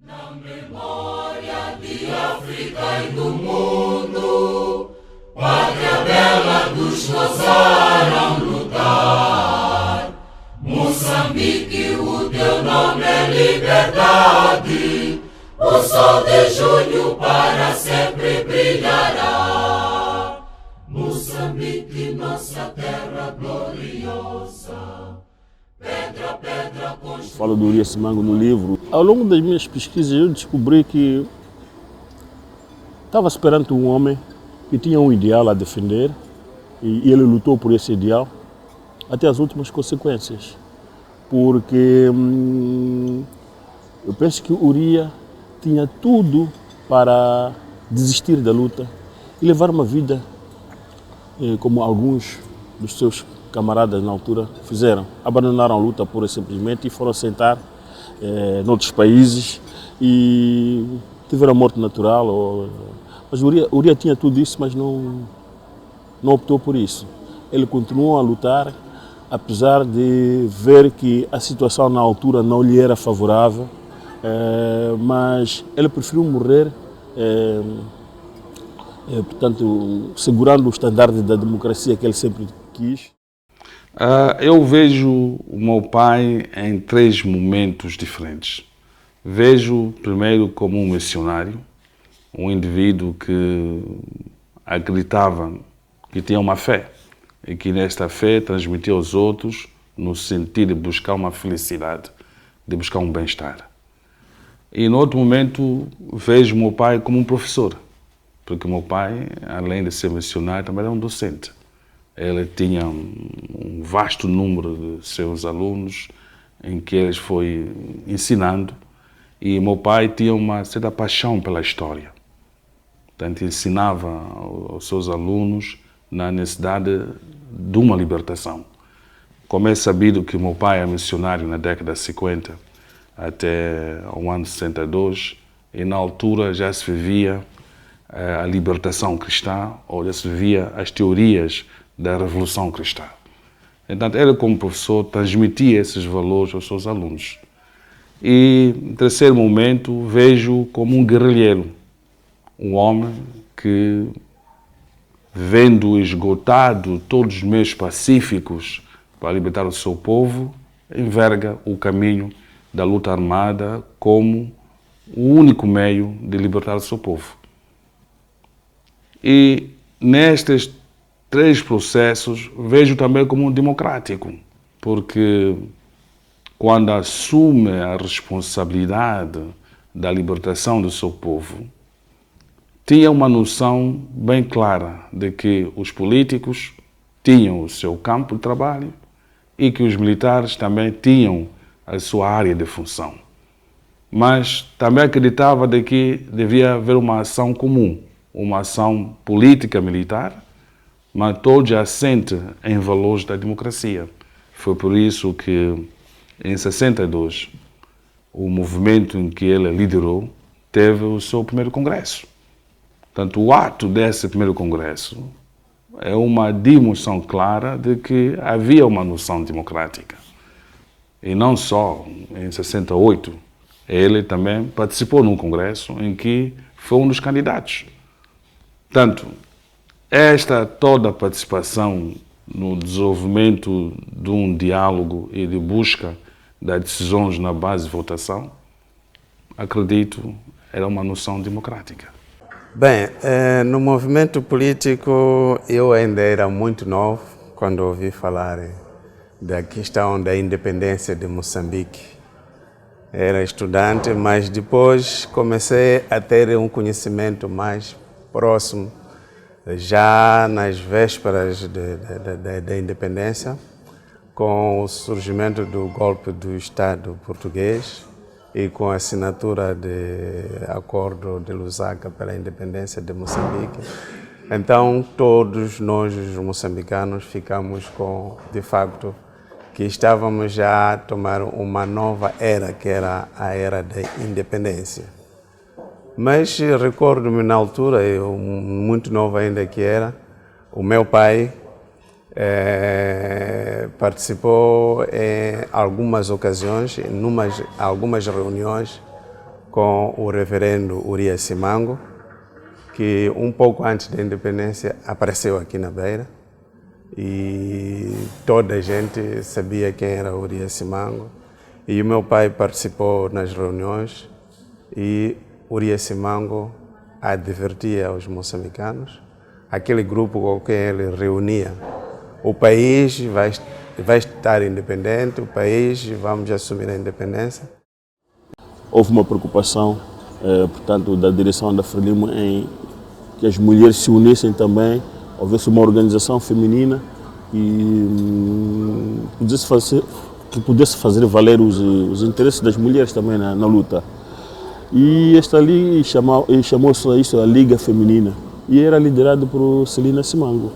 Na memória de África e do mundo, pátria bela dos que ousaram lutar. Moçambique, o teu nome é liberdade, o sol de junho para sempre brilhará. Moçambique, nossa terra gloriosa, pedra, pedra construída. Falo do Uriah Simango no livro. Ao longo das minhas pesquisas eu descobri que estava perante um homem que tinha um ideal a defender e ele lutou por esse ideal até as últimas consequências. Porque eu penso que Uriah tinha tudo para desistir da luta e levar uma vida como alguns dos seus camaradas na altura fizeram. Abandonaram a luta pura e simplesmente e foram sentar noutros países e tiveram morte natural. Mas Uriah tinha tudo isso, mas não optou por isso. Ele continuou a lutar, apesar de ver que a situação na altura não lhe era favorável, mas ele preferiu morrer, portanto, segurando o estandarte da democracia que ele sempre quis. Eu vejo o meu pai em 3 momentos diferentes. Vejo primeiro como um missionário, um indivíduo que acreditava que tinha uma fé e que nesta fé transmitia aos outros no sentido de buscar uma felicidade, de buscar um bem-estar. E no outro momento vejo o meu pai como um professor, porque o meu pai, além de ser missionário, também era um docente. Ele tinha um vasto número de seus alunos em que eles foi ensinando e meu pai tinha uma certa paixão pela história. Portanto, ensinava aos seus alunos na necessidade de uma libertação. Como é sabido que meu pai é missionário na década de 50 até o ano 62 e na altura já se vivia a libertação cristã ou já se vivia as teorias da Revolução Cristã. Então, ele como professor transmitia esses valores aos seus alunos. E, em terceiro momento, vejo como um guerrilheiro, um homem que, vendo esgotado todos os meios pacíficos para libertar o seu povo, enverga o caminho da luta armada como o único meio de libertar o seu povo. E nestes 3 processos vejo também como um democrático, porque quando assume a responsabilidade da libertação do seu povo, tinha uma noção bem clara de que os políticos tinham o seu campo de trabalho e que os militares também tinham a sua área de função. Mas também acreditava de que devia haver uma ação comum, uma ação política militar, mas todos assente em valores da democracia. Foi por isso que, em 62, o movimento em que ele liderou teve o seu primeiro congresso. Portanto, o ato desse primeiro congresso é uma demonstração clara de que havia uma noção democrática. E não só em 68, ele também participou num congresso em que foi um dos candidatos. Portanto, esta toda a participação no desenvolvimento de um diálogo e de busca das decisões na base de votação, acredito, era uma noção democrática. Bem, no movimento político eu ainda era muito novo quando ouvi falar da questão da independência de Moçambique. Era estudante, mas depois comecei a ter um conhecimento mais próximo, já nas vésperas da independência, com o surgimento do golpe do Estado português e com a assinatura do acordo de Lusaka pela independência de Moçambique. Então, todos nós, os moçambicanos, ficamos com, de facto, que estávamos já a tomar uma nova era, que era a era da independência. Mas recordo-me na altura, eu muito novo ainda que era, o meu pai participou em algumas ocasiões, em algumas reuniões com o reverendo Urias Simango, que um pouco antes da independência apareceu aqui na Beira e toda a gente sabia quem era Urias Simango. E o meu pai participou nas reuniões e Urias Simango advertia aos moçambicanos, aquele grupo com quem ele reunia: o país vai estar independente, o país vamos assumir a independência. Houve uma preocupação, portanto, da direção da Frelimo em que as mulheres se unissem também, houvesse uma organização feminina e pudesse fazer valer os interesses das mulheres também na luta. E esta ali chamou-se isso a Liga Feminina e era liderado por Celina Simango.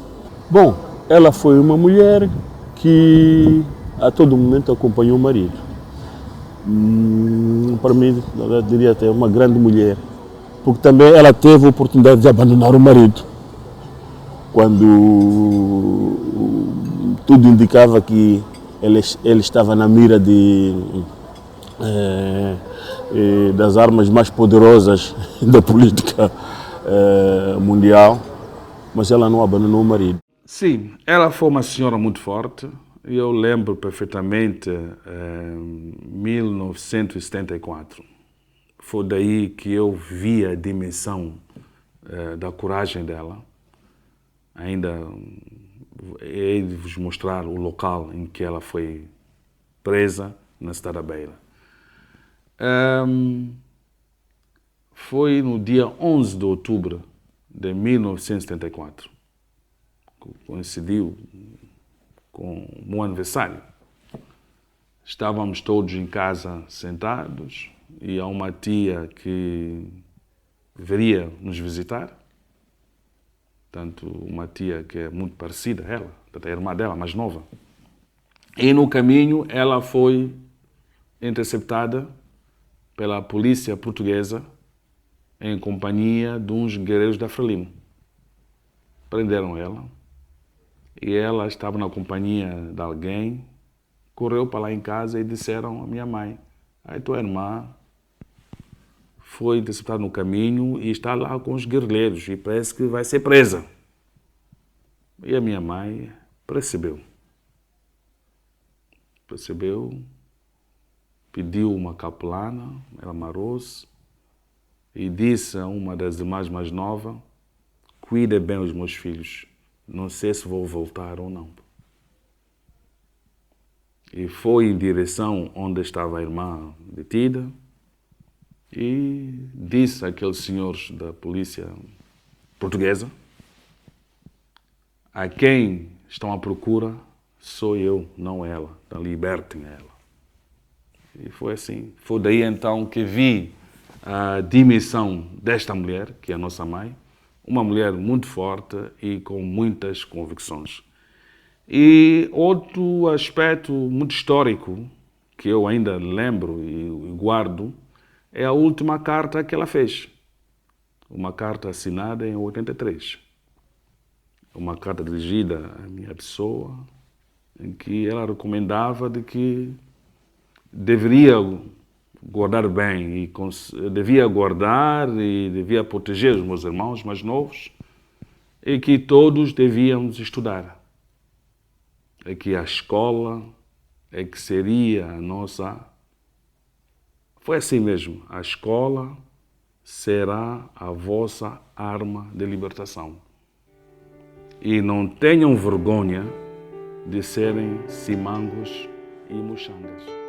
Bom, ela foi uma mulher que a todo momento acompanhou o marido. Para mim, eu diria até uma grande mulher, porque também ela teve a oportunidade de abandonar o marido, quando tudo indicava que ele estava na mira das armas mais poderosas da política mundial, mas ela não abandonou o marido. Sim, ela foi uma senhora muito forte. Eu lembro perfeitamente 1974. Foi daí que eu vi a dimensão da coragem dela. Ainda hei de vos mostrar o local em que ela foi presa, na cidade da Beira. Foi no dia 11 de outubro de 1974. Coincidiu com o meu aniversário. Estávamos todos em casa sentados e há uma tia que viria nos visitar. Portanto, uma tia que é muito parecida a ela, a irmã dela, mais nova. E no caminho ela foi interceptada pela polícia portuguesa em companhia de uns guerreiros da Frelimo. Prenderam ela e ela estava na companhia de alguém, correu para lá em casa e disseram à minha mãe: "A tua irmã foi interceptada no caminho e está lá com os guerrilheiros e parece que vai ser presa." E a minha mãe percebeu, pediu uma capelana, ela amarrou-se e disse a uma das irmãs mais novas: "Cuide bem os meus filhos, não sei se vou voltar ou não." E foi em direção onde estava a irmã detida e disse àqueles senhores da polícia portuguesa: "A quem estão à procura sou eu, não ela. Então libertem ela." E foi assim. Foi daí então que vi a dimensão desta mulher, que é a nossa mãe, uma mulher muito forte e com muitas convicções. E outro aspecto muito histórico, que eu ainda lembro e guardo, é a última carta que ela fez. Uma carta assinada em 83. Uma carta dirigida à minha pessoa, em que ela recomendava de que deveria guardar bem, devia guardar e devia proteger os meus irmãos mais novos, e que todos devíamos estudar. É que a escola é que seria a nossa... Foi assim mesmo, a escola será a vossa arma de libertação. E não tenham vergonha de serem simangos e muxangas.